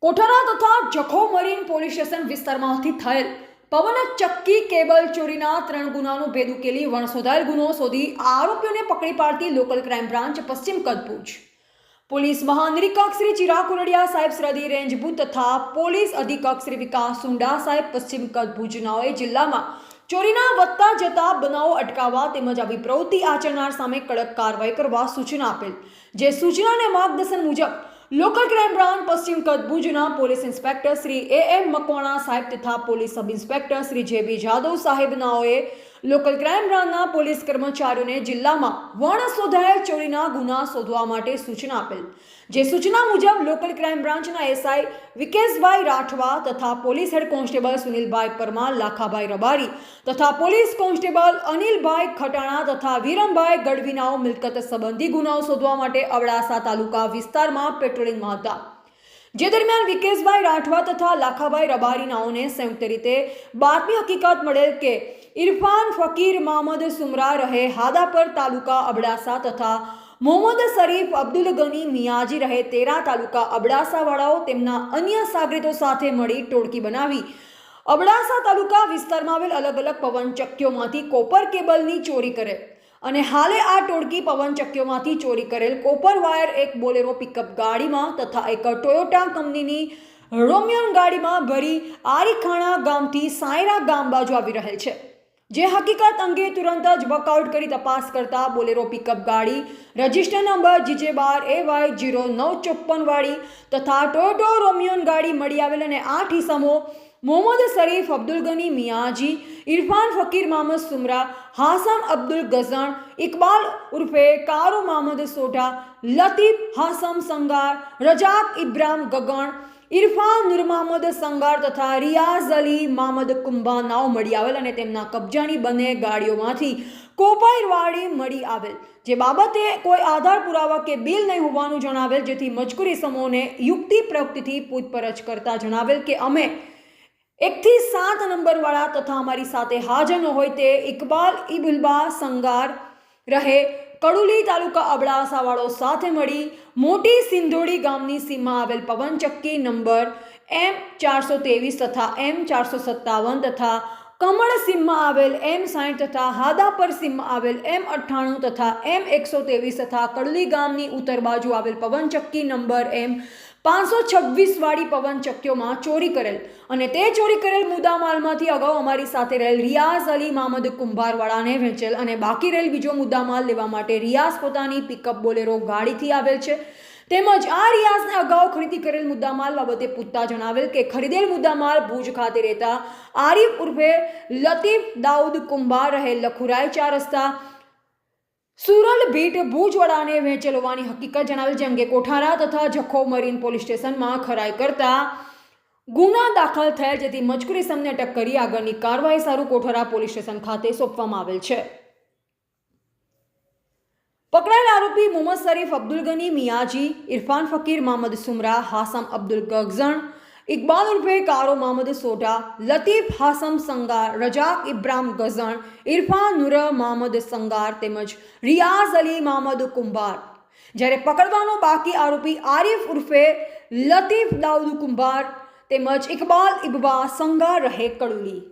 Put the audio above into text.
કોઠારા તથા Jakhau marine police station વિસ્તારમાંથી થયેલ પવન ચક્કી કેબલ ચોરીના 3 ગુનાનો ભેદ ઉકેલી વણસોધાયેલ ગુનો શોધી આરોપીઓને પકડી પાડતી લોકલ ક્રાઇમ બ્રાન્ચ પશ્ચિમ કચ્છ ભુજ પોલીસ મહાનિરીક્ષક શ્રી ચિરાગ કુરડિયા સાહેબ સરહદી રેન્જ ભુજ તથા પોલીસ અધિક્ષક શ્રી વિકાસ સુંડા સાહેબ પશ્ચિમ કચ્છ ભુજનાઓએ જિલ્લામાં ચોરીના વધતા જતા બનાવો અટકાવવા તેમજ આવી પ્રવૃત્તિ આચરનાર સામે કડક કાર્યવાહી કરવા સૂચના આપેલ જે સૂચનાને માર્ગદર્શન મુજબ લોકલ ક્રાઇમ બ્રાન્ચ પશ્ચિમ કચ્છ ભુજના પોલીસ ઇન્સ્પેક્ટર શ્રી એમ મકવાણા સાહેબ તથા પોલીસ સબ ઇન્સ્પેક્ટર શ્રી જેબી જાદવ સાહેબનાઓએ લોકલ ક્રાઇમ બ્રાન્ચના પોલીસ કર્મચારીઓને જિલ્લામાં વણસોધાયેલ ચોરીના ગુના શોધવા માટે સૂચના આપેલ જે સૂચના મુજબ લોકલ ક્રાઇમ બ્રાન્ચના એસઆઈ વિકેશભાઈ રાઠવા તથા પોલીસ હેડ કોન્સ્ટેબલ સુનિલભાઈ પરમાર લાખાભાઈ રબારી તથા પોલીસ કોન્સ્ટેબલ અનિલભાઈ ખટાણા તથા વિરમભાઈ ગઢવીનાઓ મિલકત સંબંધી ગુનાઓ શોધવા માટે અબડાસા તાલુકા વિસ્તારમાં પેટ્રોલિંગમાં હતા જે દરમિયાન વિકેશભાઈ રાઠવા તથા લાખાભાઈ રબારીનાઓને સંયુક્ત રીતે બાતમી હકીકત મળેલ કે ઇરફાન ફકીર મોહમ્મદ સુમરા રહે હાદાપર તાલુકા અબડાસા તથા મોહમ્મદ શરીફ અબ્દુલ ગની મિયાજી રહે તેરા તાલુકા અબડાસા વાળાઓ તેમના અન્ય સાગરીતો સાથે મળી ટોળકી બનાવી અબડાસા તાલુકા વિસ્તારમાં આવેલ અલગ અલગ પવનચક્કીઓમાંથી કોપર કેબલની ચોરી કરે અને હાલે આ ટોળકી પવનચક્કીઓમાંથી ચોરી કરેલ કોપર વાયર એક બોલેરો પિકઅપ ગાડીમાં તથા એક ટોયોટા કંપનીની રોમિયોન ગાડીમાં ભરી આરીખાણા ગામથી સાયરા ગામ બાજુ આવી રહેલ છે જે હકીકત અંગે તુરંત જ વર્કઆઉટ કરી તપાસ કરતા બોલેરો પિકઅપ ગાડી રજિસ્ટર નંબર GJ12AY0954 વાળી તથા ટોયોટો રોમિયોન ગાડી મળી આવેલ અને 8 ઇસમો મોહમ્મદ શરીફ અબ્દુલ ગની મિયાજી ઇરફાન ફકીર મોહમ્મદ સુમરા હાસમ અબ્દુલ ગઝણ ઇકબાલ ઉર્ફે કારો મોહમ્મદ સોઢા લતીફ હાસમ સંગાર રજાક ઇબ્રાહિમ ગગણ ઇરફાન નૂર મોહમ્મદ સંગાર તથા રિયાઝ અલી મોહમ્મદ કુંભા નાવ મળી આવેલ અને તેમના કબજાની બંને ગાડીઓમાંથી કોપાયરવાડી મળી આવેલ જે બાબતે કોઈ આધાર પુરાવા કે બિલ નહીં હોવાનું જણાવેલ જેથી મજકૂરી સમૂહને યુક્તિ પ્રયુક્તિથી પૂછપરછ કરતા જણાવેલ કે અમે 1 થી 7 નંબરવાળા તથા અમારી સાથે હાજર ન હોય તે ઇકબાલ ઇબુલબા સંગાર રહે કડુલી તાલુકા અબડાસા વાળો સાથે મળી મોટી સિંધોડી ગામની સીમમાં આવેલ પવનચક્કી નંબર M423 તથા M457 તથા કમળ સીમમાં આવેલ M60 તથા હાદાપર સીમમાં આવેલ M98 તથા M123 તથા કડુલી ગામની ઉત્તર બાજુ આવેલ પવનચક્કી નંબર M526 વાળી પવનચક્કીઓમાં ચોરી કરેલ અને તે ચોરી કરેલ મુદ્દામાલમાંથી અગાઉ અમારી સાથે રહેલ રિયાઝ અલી મોહમ્મદ કુંભારવાળાને વેચેલ અને બાકી રહેલ બીજો મુદ્દામાલ લેવા માટે રિયાઝ પોતાની પિકઅપ બોલેરો ગાડીથી આવેલ છે તેમજ આ રિયાઝને અગાઉ ખરીદી કરેલ મુદ્દામાલ બાબતે પૂછતા જણાવેલ કે ખરીદેલ મુદ્દામાલ ભુજ ખાતે રહેતા આરિફ ઉર્ફે લતીફ દાઉદ કુંભાર રહે લખુરાઈ 4 રસ્તા સુરલ ભીટ ભુજવાળાને વેચેલ હોવાની હકીકત જણાવેલ જે અંગે કોઠારા તથા જખો મરીન પોલીસ સ્ટેશનમાં ખરાઈ કરતા ગુના દાખલ થયેલ જેથી મજકૂરી સમને અટક કરી આગળની કાર્યવાહી સારું કોઠારા પોલીસ સ્ટેશન ખાતે સોંપવામાં આવેલ છે પકડાયેલ આરોપી મોહમ્મદ શરીફ અબ્દુલ ગની મિયાજી ઇરફાન ફકીર મોહમ્મદ સુમરા હાસમ અબ્દુલ ગગઝણ ઇકબાલ ઉર્ફે કારો મોહમ્મદ સોઢા લતીફ હાસમ સંગાર રજાક ઇબ્રાહિમ ગઝણ ઇરફાન નૂર મોહમ્મદ સંગાર તેમજ રિયાઝ અલી મોહમ્મદ કુંભાર જ્યારે પકડવાનો બાકી આરોપી આરિફ ઉર્ફે લતીફ દાઉદ કુંભાર તેમજ ઇકબાલ ઇબબા સંગાર રહે કડુલી।